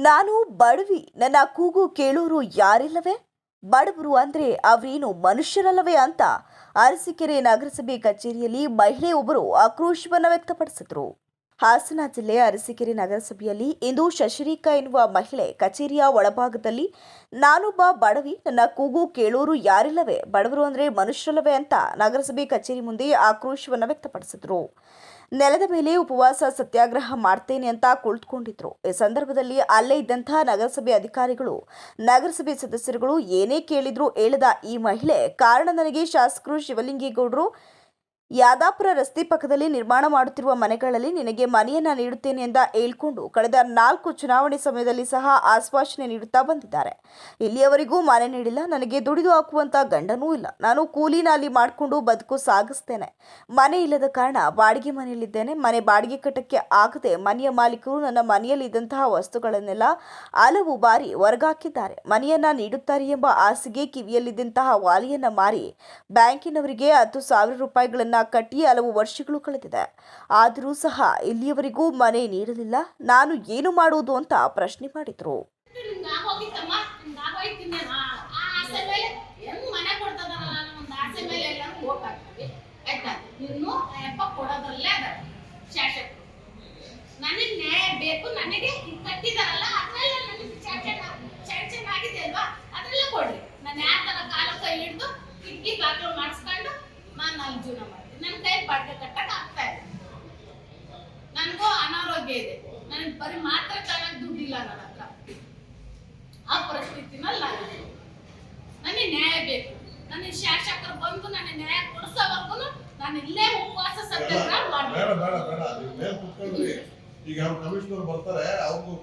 ನಾನು ಬಡವಿ, ನನ್ನ ಕೂಗು ಕೇಳೋರು ಯಾರಿಲ್ಲವೇ? ಬಡವರು ಅಂದ್ರೆ ಅವರೇನು ಮನುಷ್ಯರಲ್ಲವೇ ಅಂತ ಅರಸೀಕೆರೆ ನಗರಸಭೆ ಕಚೇರಿಯಲ್ಲಿ ಮಹಿಳೆಯೊಬ್ಬರು ಆಕ್ರೋಶವನ್ನು ವ್ಯಕ್ತಪಡಿಸಿದರು. ಹಾಸನ ಜಿಲ್ಲೆ ಅರಸೀಕೆರೆ ನಗರಸಭೆಯಲ್ಲಿ ಇಂದು ಶಶಿರೇಖಾ ಎನ್ನುವ ಮಹಿಳೆ ಕಚೇರಿಯ ಒಳಭಾಗದಲ್ಲಿ ನಾನೊಬ್ಬ ಬಡವಿ, ನನ್ನ ಕೂಗು ಕೇಳೋರು ಯಾರಿಲ್ಲವೇ? ಬಡವರು ಅಂದ್ರೆ ಮನುಷ್ಯರಲ್ಲವೇ ಅಂತ ನಗರಸಭೆ ಕಚೇರಿ ಮುಂದೆ ಆಕ್ರೋಶವನ್ನು ವ್ಯಕ್ತಪಡಿಸಿದರು. ನೆಲದ ಮೇಲೆ ಉಪವಾಸ ಸತ್ಯಾಗ್ರಹ ಮಾಡ್ತೇನೆ ಅಂತ ಕುಳಿತುಕೊಂಡಿದ್ರು. ಈ ಸಂದರ್ಭದಲ್ಲಿ ಅಲ್ಲೇ ಇದ್ದಂತಹ ನಗರಸಭೆ ಅಧಿಕಾರಿಗಳು, ನಗರಸಭೆ ಸದಸ್ಯರುಗಳು ಏನೇ ಕೇಳಿದ್ರು ಹೇಳದ ಈ ಮಹಿಳೆ, ಕಾರಣ ನನಗೆ ಶಾಸಕರು ಶಿವಲಿಂಗೇಗೌಡರು ಯಾದಾಪುರ ರಸ್ತೆ ಪಕ್ಕದಲ್ಲಿ ನಿರ್ಮಾಣ ಮಾಡುತ್ತಿರುವ ಮನೆಗಳಲ್ಲಿ ನಿನಗೆ ಮನೆಯನ್ನ ನೀಡುತ್ತೇನೆ ಅಂತ ಹೇಳ್ಕೊಂಡು ಕಳೆದ 4 ಚುನಾವಣೆ ಸಮಯದಲ್ಲಿ ಸಹ ಆಶ್ವಾಸನೆ ನೀಡುತ್ತಾ ಬಂದಿದ್ದಾರೆ. ಇಲ್ಲಿಯವರೆಗೂ ಮನೆ ನೀಡಿಲ್ಲ. ನನಗೆ ದುಡಿದು ಹಾಕುವಂತ ಗಂಡನೂ ಇಲ್ಲ. ನಾನು ಕೂಲಿ ನಾಲಿ ಮಾಡಿಕೊಂಡು ಬದುಕು ಸಾಗಿಸ್ತೇನೆ. ಮನೆ ಇಲ್ಲದ ಕಾರಣ ಬಾಡಿಗೆ ಮನೆಯಲ್ಲಿದ್ದೇನೆ. ಮನೆ ಬಾಡಿಗೆ ಕಟ್ಟಕ್ಕೆ ಆಗದೆ ಮನೆಯ ಮಾಲೀಕರು ನನ್ನ ಮನೆಯಲ್ಲಿ ಇದ್ದಂತಹ ವಸ್ತುಗಳನ್ನೆಲ್ಲ ಹಲವು ಬಾರಿ ಹೊರಗಾಕಿದ್ದಾರೆ. ಮನೆಯನ್ನ ನೀಡುತ್ತಾರೆ ಎಂಬ ಆಸೆಗೆ ಕಿವಿಯಲ್ಲಿದ್ದಂತಹ ವಾಲಿಯನ್ನ ಮಾರಿ ಬ್ಯಾಂಕಿನವರಿಗೆ 10,000 ರೂಪಾಯಿಗಳನ್ನ ಕಟ್ಟಿ ಹಲವು ವರ್ಷಗಳು ಕಳೆದಿದೆ. ಆದರೂ ಸಹ ಇಲ್ಲಿಯವರೆಗೂ ಮನೆ ನೀಡಲಿಲ್ಲ. ನಾನು ಏನು ಮಾಡುವುದು ಅಂತ ಪ್ರಶ್ನೆ ಮಾಡಿದ್ರು. ನನ್ನ ಕೈ ಬಾಡಿಗೆ ಕಟ್ಟಕ್ ಆಗ್ತಾ ಇಲ್ಲ. ನನಗೂ ಅನಾರೋಗ್ಯ ಇದೆ. ನನಗೆ ಬರೀ ಮಾತ್ರ ತಗೊಳ್ಳೋಕೆ ದುಡ್ಡಿಲ್ಲ ನನ್ನ ಹತ್ರ. ಆ ಪರಿಸ್ಥಿತಿನಲ್ಲಿ ನನಗೆ ನ್ಯಾಯ ಬೇಕು. ನನಗೆ ಶಾಸಕರು ಬಂದು ನನಗೆ ನ್ಯಾಯ ಕೊಡಿಸೋವರೆಗೂ ನಾನು ಇಲ್ಲೇ ಉಪವಾಸ ಸತ್ಯಾಗ್ರಹ ಮಾಡ್ತೀನಿ. ಈಗ ಕಮಿಷನರ್ ಬರ್ತಾರೆ, ಅವ್ರಿಗೂ